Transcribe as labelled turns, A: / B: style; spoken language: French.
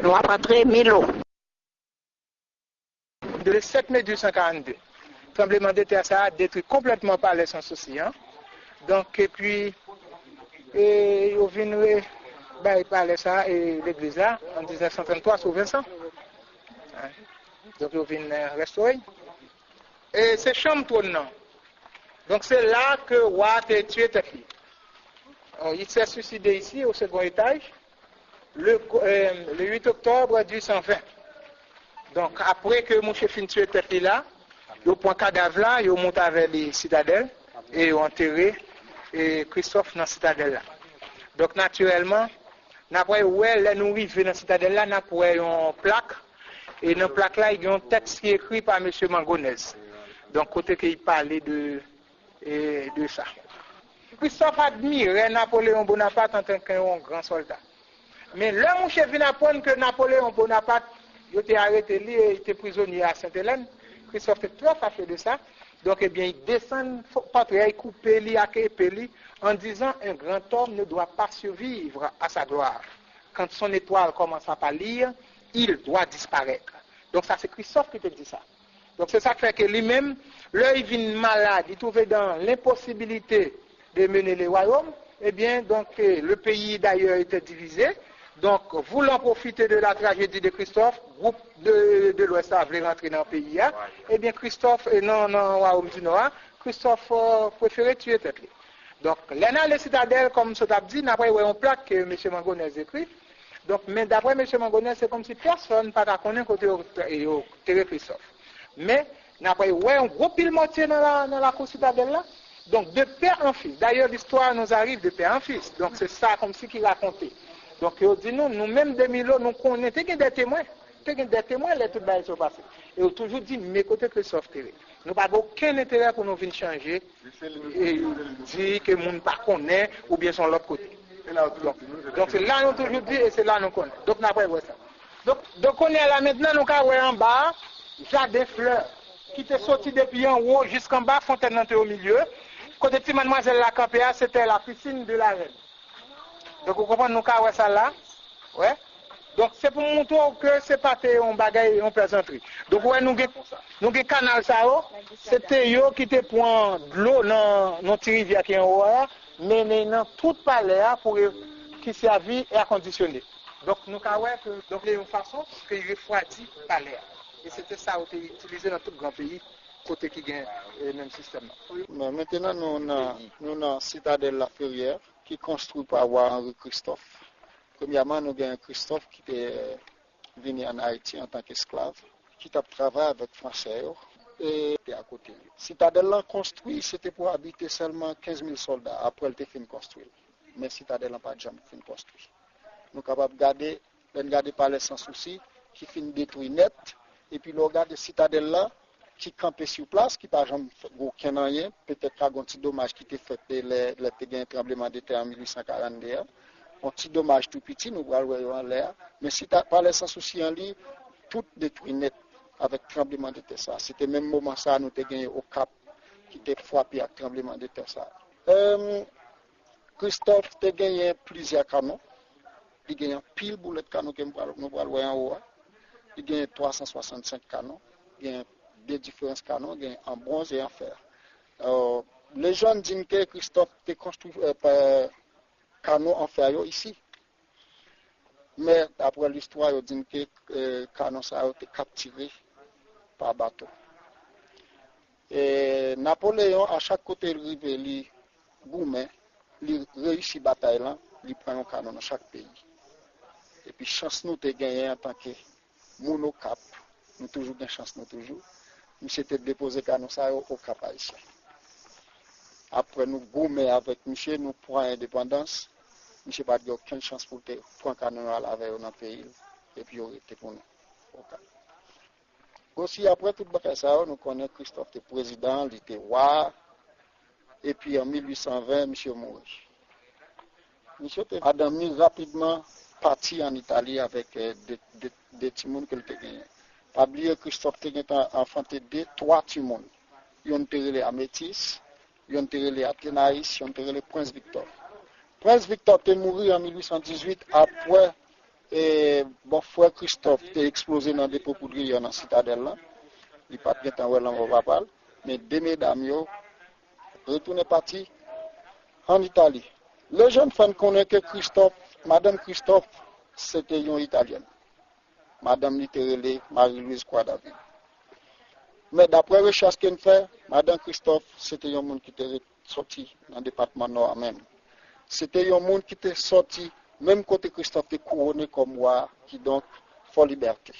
A: nous avons entré Milo.
B: Le 7 mai 1842, tremblement de terre ça a détruit complètement Palais sans souci. Hein? Donc, et puis, ils ont venu Palais ça et l'église là en 1933 sur Vincent. Hein? Donc, ils ont venu restaurer. Et c'est chambre tournant. Donc, c'est là que Watt a tué ta fille. Il s'est suicidé ici, au second étage, le 8 octobre 1820. Donc, après que mon chef a tué ta fille là, il prend un cadavre là, il monte avec les citadelles et il enterré Christophe dans la citadelle là. Donc, naturellement, après, nous arrivons dans la citadelle là, nous avons une plaque. Et dans la plaque là, il y a un texte qui est écrit par M. Mangonès. Donc, côté qu'il parlait de ça. Christophe admirait Napoléon Bonaparte en tant qu'un grand soldat. Mais là, mon chef vient apprendre que Napoléon Bonaparte, il était arrêté, il était prisonnier à Sainte-Hélène. Christophe était trop fâché de ça. Donc, eh bien, il descend, il coupe lui, en disant un grand homme ne doit pas survivre à sa gloire. Quand son étoile commence à pâlir, il doit disparaître. Donc, ça, c'est Christophe qui te dit ça. Donc, c'est ça qui fait que lui-même, là, il vient malade, il trouvait dans l'impossibilité de mener les royaumes, eh bien, donc, le pays d'ailleurs était divisé. Donc, voulant profiter de la tragédie de Christophe, groupe de l'Ouest a voulu rentrer dans le pays. Hein, eh bien, Christophe, non, royaume du Nord, Christophe préférait tuer tête. Donc, là, les citadelles, comme ce t'a dit, d'après une plaque que M. Mangonès écrit. Donc, mais d'après M. Mangonès, c'est comme si personne ne connaît côté de Christophe. Mais, d'après un gros pile mortier dans la cour citadelle là. Donc, de père en fils. D'ailleurs, l'histoire nous arrive de père en fils. Donc, c'est ça comme si qu'il racontait. Donc, il dit nous-mêmes, 2000 ans, nous connaissons des témoins. Des témoins, les tout bas sont passés. Et on toujours dit, mais côté Christophe Terre. Nous n'avons aucun intérêt pour nous venir changer et dire que le monde ne connaît ou bien sont de l'autre côté. Donc, c'est là nous toujours dit et c'est là nous connaissons. Donc, nous avons ça. Donc, on est là maintenant, nous avons en bas, jardin fleurs, qui était sorti depuis en haut jusqu'en bas, fontaine au milieu. Côté de mademoiselle la campéa, c'était la piscine de la reine. Donc, vous comprenez, nous avons ça là. Ouais. Donc, c'est pour montrer que c'est pas un bagage, une plaisanterie. Donc, ouais, nous avons un canal ça, c'était eux qui te prend de l'eau dans notre rivière qui est en haut, mais dans tout palais pour qui servent et à conditionner. Donc, nous avons donc une façon que refroidit le palais. Et c'était ça qui était utilisé dans tout grand pays, côté qui gagne le même système.
C: Mais maintenant, nous avons Citadelle La Ferrière qui construit par Henri Christophe. Premièrement, nous avons Christophe qui est venu en Haïti en tant qu'esclave, qui a travaillé avec Français et à côté. Citadelle construit, c'était pour habiter seulement 15 000 soldats après le fin construit. Mais Citadelle n'a pas jamais fin construit. Nous sommes capables de garder palais sans souci, qui finit détruit net, et puis nous regardons Citadelle là, qui campait sur place, qui par exemple aucun rien, peut-être qu'il y a un petit dommage qui était fait le tremblement de terre en 1842. Un petit dommage tout petit, nous voyons en l'air, mais si tu n'as pas sans souci en lui, tout détruit net avec tremblement de terre. C'était même moment ça, nous avons gagné au Cap, qui était frappé avec tremblement de terre. Christophe a gagné plusieurs canons. Il a gagné pile boulet de canons que nous voyons en haut. Il a gagné 365 canons. Il a gagné des différents canons, il a gagné en bronze et en fer. Les gens disent que Christophe a construit canons en fer ici. Mais après l'histoire, ils disent que les canons ont été capturés par bateau. Et Napoléon, à chaque côté de rivière, il réussit la bataille, il prend un canon dans chaque pays. Et puis, chance nous de gagner en tant que monocap. Nous toujours une chance, nous toujours. Nous s'était déposé canon ça au Cap haïtien. Après, nous gourmet avec monsieur, nous prenons l'indépendance. Monsieur n'a pas aucune chance pour prendre canon à la veille dans le pays. Et puis, il était pour nous. Aussi, après tout ça, nous connaissons Christophe, le président, il était roi. Et puis, en 1820, monsieur mourit. Monsieur a mis rapidement parti en Italie avec des timons qu'il a gagnés. Pas oublier Christophe a enfanté trois timons. Ils ont enterré à Métis, ils ont enterré à Ténaïs, ils ont enterré Prince Victor. Prince Victor est mort en 1818 après bon, frère Christophe était explosé dans des poudriers dans la citadelle là. Il pas de temps on va parler, mais deux mesdames yo retourné parti en Italie. Les jeunes femmes connaissent que Christophe, Madame Christophe, c'était une Italienne. Madame Litterelli, Marie-Louise Quadaville. Mais d'après la recherche qu'elle fait, Madame Christophe, c'était un monde qui était sorti dans le département nord même. C'était un monde qui était sorti, même côté Christophe était couronné comme roi, qui donc faut liberté.